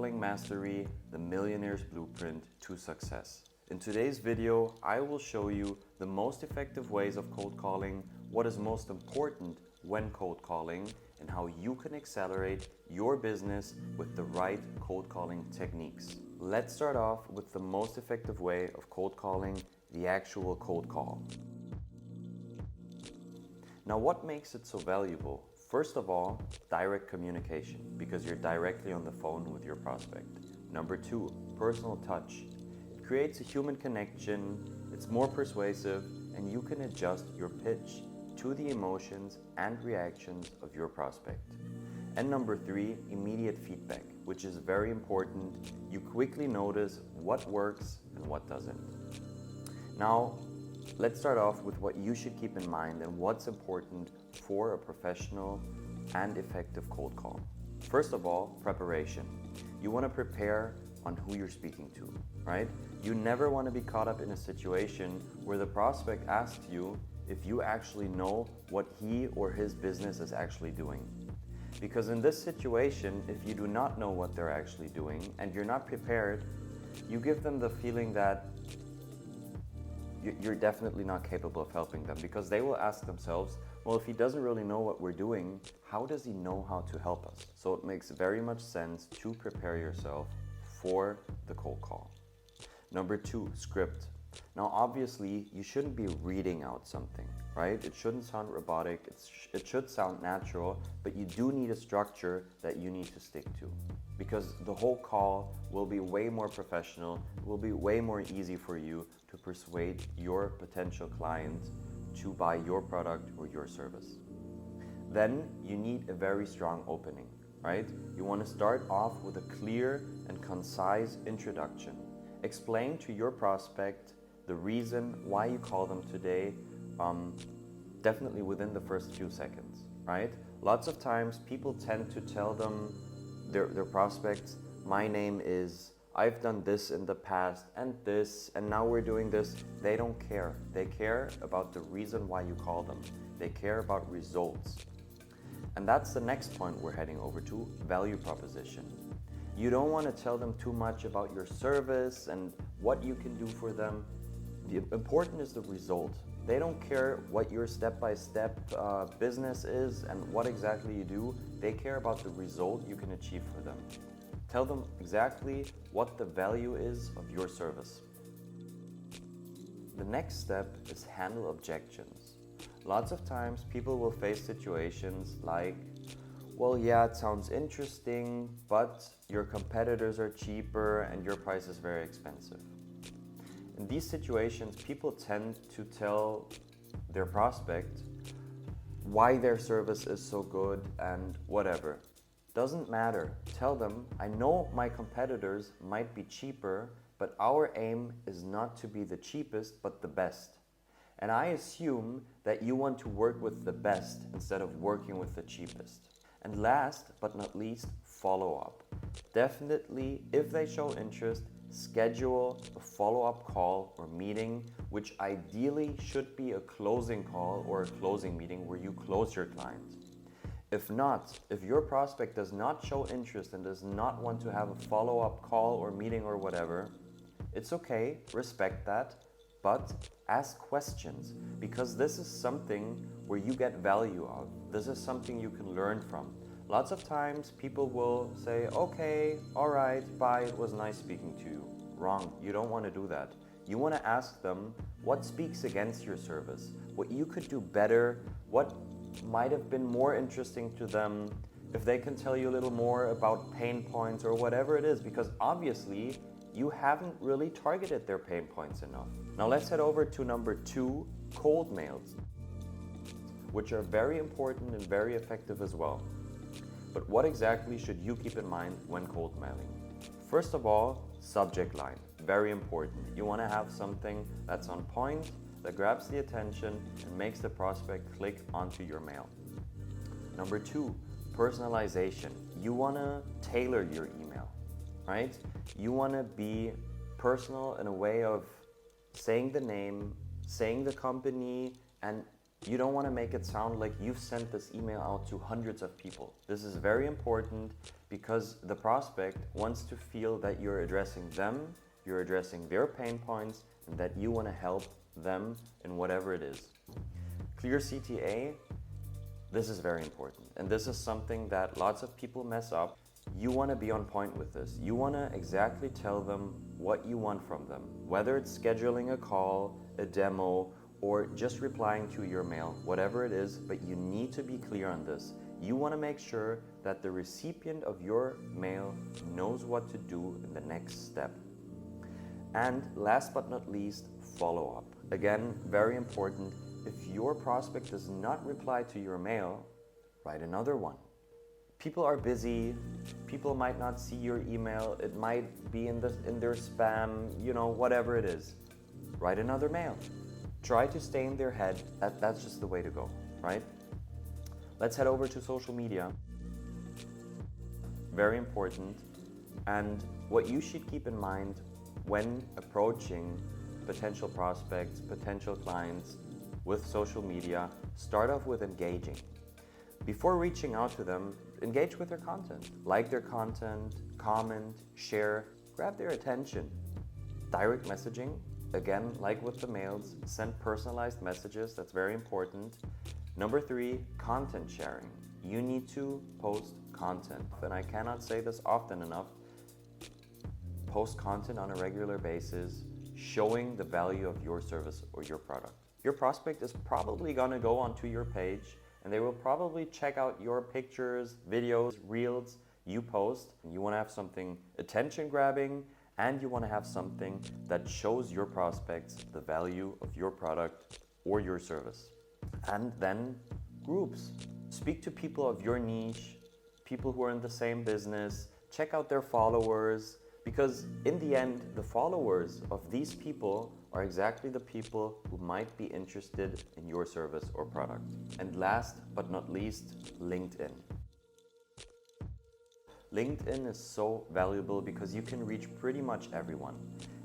calling mastery, the millionaire's blueprint to success. In today's video, I will show you the most effective ways of cold calling, what is most important when cold calling, and how you can accelerate your business with the right cold calling techniques. Let's start off with the most effective way of cold calling, the actual cold call. Now, what makes it so valuable? First of all, direct communication, because you're directly on the phone with your prospect. Number two, personal touch. It creates a human connection, it's more persuasive, and you can adjust your pitch to the emotions and reactions of your prospect. And number three, immediate feedback, which is very important. You quickly notice what works and what doesn't. Now, let's start off with what you should keep in mind and what's important for a professional and effective cold call. First of all, preparation. You want to prepare on who you're speaking to, right? You never want to be caught up in a situation where the prospect asks you if you actually know what he or his business is actually doing. Because in this situation, if you do not know what they're actually doing and you're not prepared, you give them the feeling that you're definitely not capable of helping them, because they will ask themselves, well, if he doesn't really know what we're doing, how does he know how to help us? So it makes very much sense to prepare yourself for the cold call. Number two, script. Now, obviously, you shouldn't be reading out something, right? It shouldn't sound robotic, it should sound natural, but you do need a structure that you need to stick to, because the whole call will be way more professional, it will be way more easy for you to persuade your potential client to buy your product or your service. Then you need a very strong opening, right? You want to start off with a clear and concise introduction. Explain to your prospect the reason why you call them today, definitely within the first few seconds, right? Lots of times people tend to tell them, their prospects, my name is, I've done this in the past and this, and now we're doing this. They don't care. They care about the reason why you call them. They care about results. And that's the next point we're heading over to, value proposition. You don't want to tell them too much about your service and what you can do for them. The important is the result. They don't care what your step-by-step business is and what exactly you do. They care about the result you can achieve for them. Tell them exactly what the value is of your service. The next step is handle objections. Lots of times people will face situations like, well, yeah, it sounds interesting, but your competitors are cheaper and your price is very expensive. In these situations, people tend to tell their prospect why their service is so good and whatever. Doesn't matter. Tell them, I know my competitors might be cheaper, but our aim is not to be the cheapest, but the best. And I assume that you want to work with the best instead of working with the cheapest. And last but not least, follow up. Definitely, if they show interest, schedule a follow-up call or meeting, which ideally should be a closing call or a closing meeting where you close your client. If not, if your prospect does not show interest and does not want to have a follow-up call or meeting or whatever, it's okay, respect that, but ask questions, because this is something where you get value of. This is something you can learn from. Lots of times people will say, okay, all right, bye, it was nice speaking to you. Wrong, you don't want to do that. You want to ask them what speaks against your service, what you could do better, what might have been more interesting to them, if they can tell you a little more about pain points or whatever it is, because obviously you haven't really targeted their pain points enough. Now let's head over to number two, cold mails, which are very important and very effective as well. But what exactly should you keep in mind when cold mailing? First of all, subject line, very important. You want to have something that's on point, that grabs the attention and makes the prospect click onto your mail. Number two, personalization. You want to tailor your email, right? You want to be personal in a way of saying the name, saying the company, and You don't want to make it sound like you've sent this email out to hundreds of people. This is very important because the prospect wants to feel that you're addressing them, you're addressing their pain points, and that you want to help them in whatever it is. Clear CTA, this is very important. And this is something that lots of people mess up. You want to be on point with this. You want to exactly tell them what you want from them, whether it's scheduling a call, a demo, or just replying to your mail, whatever it is, but you need to be clear on this. You want to make sure that the recipient of your mail knows what to do in the next step. And last but not least, follow up. Again, very important. If your prospect does not reply to your mail, write another one. People are busy. People might not see your email. It might be in their spam, whatever it is. Write another mail. Try to stay in their head. That's just the way to go, right? Let's head over to social media. Very important. And what you should keep in mind when approaching potential prospects, potential clients with social media, start off with engaging. Before reaching out to them, engage with their content. Like their content, comment, share, grab their attention. Direct messaging, again, like with the mails, send personalized messages, that's very important. Number 3, content sharing. You need to post content. And I cannot say this often enough. Post content on a regular basis, showing the value of your service or your product. Your prospect is probably gonna go onto your page and they will probably check out your pictures, videos, reels you post. You wanna have something attention grabbing, and you wanna have something that shows your prospects the value of your product or your service. And then groups. Speak to people of your niche, people who are in the same business, check out their followers, because in the end, the followers of these people are exactly the people who might be interested in your service or product. And last but not least, LinkedIn. LinkedIn is so valuable because you can reach pretty much everyone.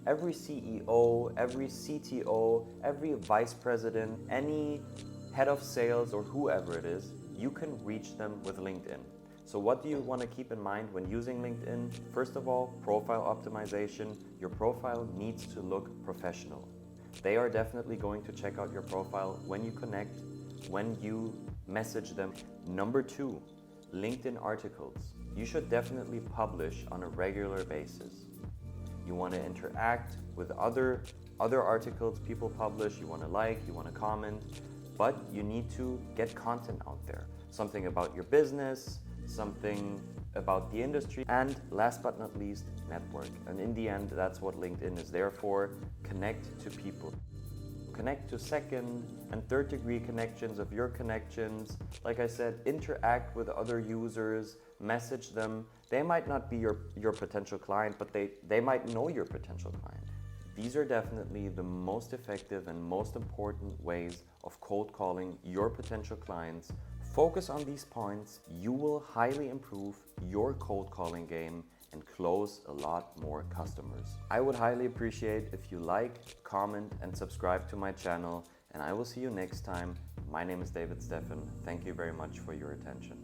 Every CEO, every CTO, every vice president, any head of sales or whoever it is, you can reach them with LinkedIn. So what do you want to keep in mind when using LinkedIn? First of all, profile optimization. Your profile needs to look professional. They are definitely going to check out your profile when you connect, when you message them. Number 2, LinkedIn articles. You should definitely publish on a regular basis. You want to interact with other articles people publish, you want to like, you want to comment, but you need to get content out there. Something about your business, something about the industry, and last but not least, network. And in the end, that's what LinkedIn is there for. Connect to people. Connect to second and third degree connections of your connections. Like I said, interact with other users, message them. They might not be your potential client, but they might know your potential client. These are definitely the most effective and most important ways of cold calling your potential clients. Focus on these points. You will highly improve your cold calling game and close a lot more customers. I would highly appreciate if you like, comment, and subscribe to my channel, and I will see you next time. My name is David Steffen. Thank you very much for your attention.